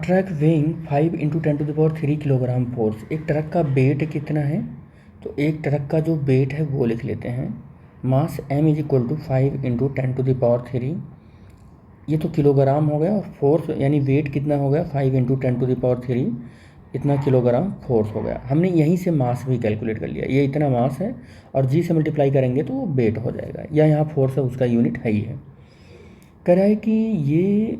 Truck weighing 5 × 10⁻³ kilogram force. एक truck का wait कितना है? तो एक ट्रक का जो वेट है वो लिख लेते हैं। मास m = 5 × 10⁻³ ये तो किलोग्राम हो गया, और फोर्स यानी वेट कितना हो गया 5 × 10⁻³ इतना किलोग्राम फोर्स हो गया। हमने यहीं से मास भी कैलकुलेट कर लिया, ये इतना मास है और g से मल्टीप्लाई करेंगे तो वो वेट हो जाएगा, या यहाँ फोर्स है उसका यूनिट है ही है। कह रहा है कि ये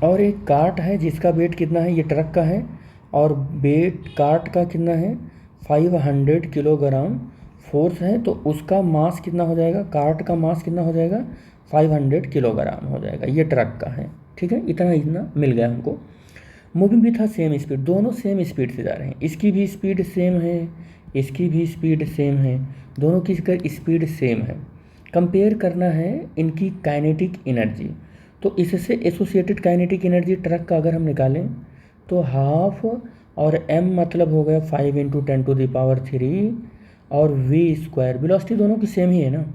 और एक कार्ट है जिसका वेट कितना है, ये ट्रक का है, और वेट कार्ट का कितना है 500 किलोग्राम फोर्स है, तो उसका मास कितना हो जाएगा, कार्ट का मास कितना हो जाएगा 500 किलोग्राम हो जाएगा। ये ट्रक का है, ठीक है, इतना मिल गया हमको। मूविंग विथ सेम स्पीड, दोनों सेम स्पीड से जा रहे हैं, इसकी भी स्पीड सेम है, इसकी भी स्पीड सेम है, दोनों की स्पीड सेम है। कंपेयर करना है इनकी काइनेटिक एनर्जी, तो इससे एसोसिएटेड काइनेटिक एनर्जी ट्रक का अगर हम निकालें तो हाफ, और m मतलब हो गया 5 × 10⁻³ और v², वेलोसिटी दोनों की सेम ही है ना।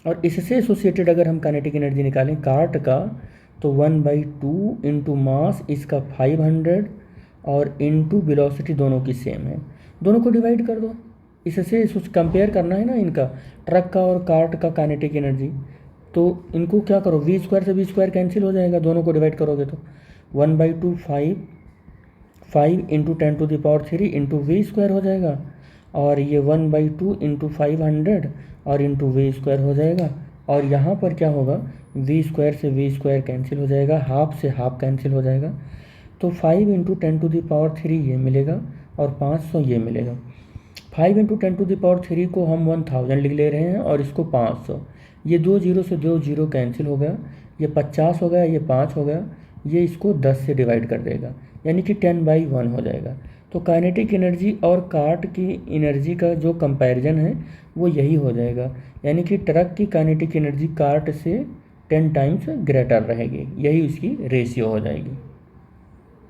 और इससे एसोसिएटेड अगर हम काइनेटिक एनर्जी निकालें कार्ट का, तो 1/2 × मास इसका 500 और इंटू वेलोसिटी दोनों की सेम है, दोनों को डिवाइड कर दो। इससे कंपेयर करना है ना इनका, ट्रक का और कार्ट का काइनेटिक एनर्जी, तो इनको क्या करो, v² से v² कैंसिल हो जाएगा, दोनों को डिवाइड करोगे तो 1/2 5 × 10⁻³ इंटू v² हो जाएगा, और ये 1/2 × 500 और इंटू v² हो जाएगा। और यहाँ पर क्या होगा, v² से v² कैंसिल हो जाएगा, हाफ से हाफ कैंसिल हो जाएगा, तो 5 × 10⁻³ ये मिलेगा और 500 ये मिलेगा। 5 × 10⁻³ को हम 1000 लिख ले रहे हैं और इसको 500, ये 2 0 से 2 0 कैंसिल हो गया, ये 50 हो गया, ये 5 हो गया, ये इसको 10 से डिवाइड कर देगा, यानी कि 10/1 हो जाएगा। तो काइनेटिक एनर्जी और कार्ट की एनर्जी का जो कंपैरिजन है वो यही हो जाएगा, यानी कि ट्रक की काइनेटिक एनर्जी कार्ट से 10 टाइम्स ग्रेटर रहेगी, यही उसकी रेशियो हो जाएगी।